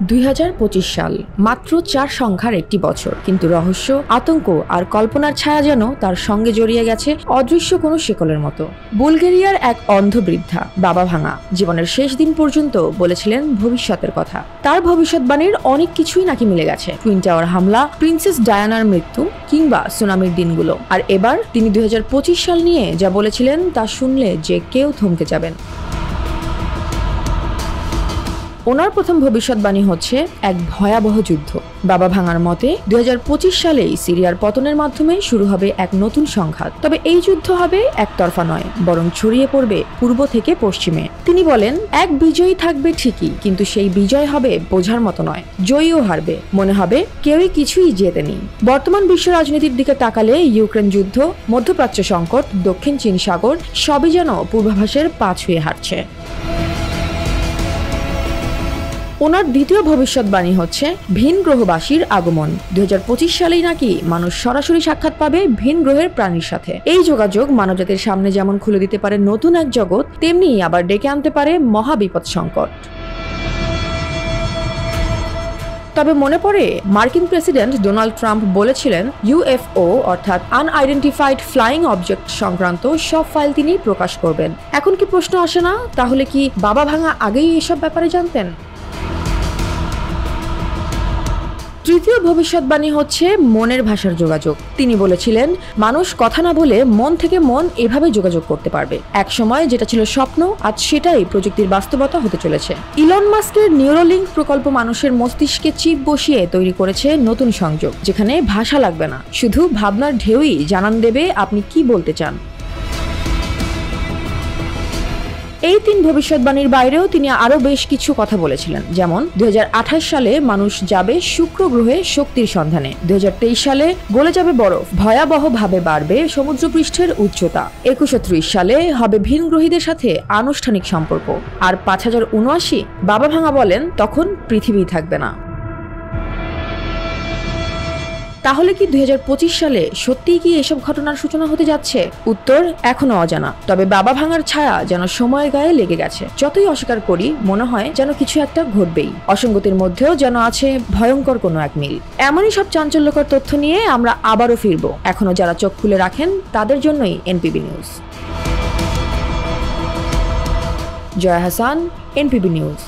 2025 সাল মাত্র 4 সংখ্যার একটি বছর, কিন্তু রহস্য, আতঙ্ক আর কল্পনার ছায়া যেন তার সঙ্গে জড়িয়ে গেছে অদৃশ্য কোনো শিকলের মতো। বুলগেরিয়ার এক অন্ধ বৃদ্ধা বাবা ভাঙা জীবনের শেষ দিন পর্যন্ত বলেছিলেন ভবিষ্যতের কথা। তার ভবিষ্যৎবাণীর অনেক কিছুই নাকি মিলে গেছে। টুইন টাওয়ার হামলা, প্রিন্সেস ডায়ানার মৃত্যু কিংবা সুনামির দিনগুলো। আর এবার তিনি 2025 সাল নিয়ে যা বলেছিলেন তা শুনলে যে কেউ থমকে যাবেন। ওনার প্রথম ভবিষ্যৎবাণী হচ্ছে এক ভয়াবহ যুদ্ধ। বাবা ভাঙার মতে 2025 সালেই সিরিয়ার পতনের মাধ্যমে শুরু হবে এক নতুন সংঘাত। তবে এই যুদ্ধ হবে একতরফা নয়, বরং ছড়িয়ে পড়বে পূর্ব থেকে পশ্চিমে। তিনি বলেন, এক বিজয়ী থাকবে ঠিকই, কিন্তু সেই বিজয় হবে বোঝার মতো নয়। জয়ীও হারবে, মনে হবে কেউই কিছুই জেতেনি। বর্তমান বিশ্ব রাজনীতির দিকে তাকালে ইউক্রেন যুদ্ধ, মধ্যপ্রাচ্য সংকট, দক্ষিণ চীন সাগর সবই যেন পূর্বাভাসের পা ছুঁয়ে হাঁটছে। ওনার দ্বিতীয় ভবিষ্যৎবাণী হচ্ছে ভিন গ্রহবাসীর আগমন। 2025 সালেই নাকি মানুষ সরাসরি সাক্ষাৎ পাবে ভিন গ্রহের প্রাণীর সাথে। এই যোগাযোগ মানবজাতির সামনে যেমন খুলে দিতে পারে নতুন এক জগৎ, তেমনি আবার ডেকে আনতে পারে মহাবিপদ সংকট। তবে মনে পড়ে মার্কিন প্রেসিডেন্ট ডোনাল্ড ট্রাম্প বলেছিলেন ইউএফও অর্থাৎ আনআইডেন্টিফাইড ফ্লাইং অবজেক্ট সংক্রান্ত সব ফাইল তিনি প্রকাশ করবেন। এখন কি প্রশ্ন আসে না, তাহলে কি বাবা ভাঙা আগেই এসব ব্যাপারে জানতেন? তৃতীয় ভবিষ্যৎবাণী হচ্ছে মনের ভাষার যোগাযোগ। তিনি বলেছিলেন, মানুষ কথা না বলে মন থেকে মন এভাবে যোগাযোগ করতে পারবে। এক সময় যেটা ছিল স্বপ্ন, আজ সেটাই প্রযুক্তির বাস্তবতা হতে চলেছে। ইলন মাস্কের নিউরোলিঙ্ক প্রকল্প মানুষের মস্তিষ্কে চিপ বসিয়ে তৈরি করেছে নতুন সংযোগ, যেখানে ভাষা লাগবে না, শুধু ভাবনার ঢেউই জানান দেবে আপনি কি বলতে চান। এই 3 ভবিষ্যৎবাণীর বাইরেও তিনি আরো বেশ কিছু কথা বলেছিলেন, যেমন 2028 সালে মানুষ যাবে শুক্র গ্রহে শক্তির সন্ধানে, 2023 সালে গলে যাবে বরফ, ভয়াবহভাবে বাড়বে সমুদ্রপৃষ্ঠের উচ্চতা, 2130 সালে হবে ভিন গ্রহীদের সাথে আনুষ্ঠানিক সম্পর্ক, আর 5079 বাবা ভাঙা বলেন তখন পৃথিবী থাকবে না। তাহলে কি 2025 সালে সত্যিই কি এসব ঘটনার সূচনা হতে যাচ্ছে? উত্তর এখনো অজানা। তবে বাবা ভাঙার ছায়া যেন সময়ের গায়ে লেগে গেছে। যতই অস্বীকার করি, মনে হয় যেন কিছু একটা ঘটবেই। অসঙ্গতির মধ্যেও যেন আছে ভয়ঙ্কর কোনো এক মিল। এমনই সব চাঞ্চল্যকর তথ্য নিয়ে আমরা আবারও ফিরবো। এখনো যারা চোখ খুলে রাখেন তাদের জন্যই NPB news. Joya Hasan, NPB news.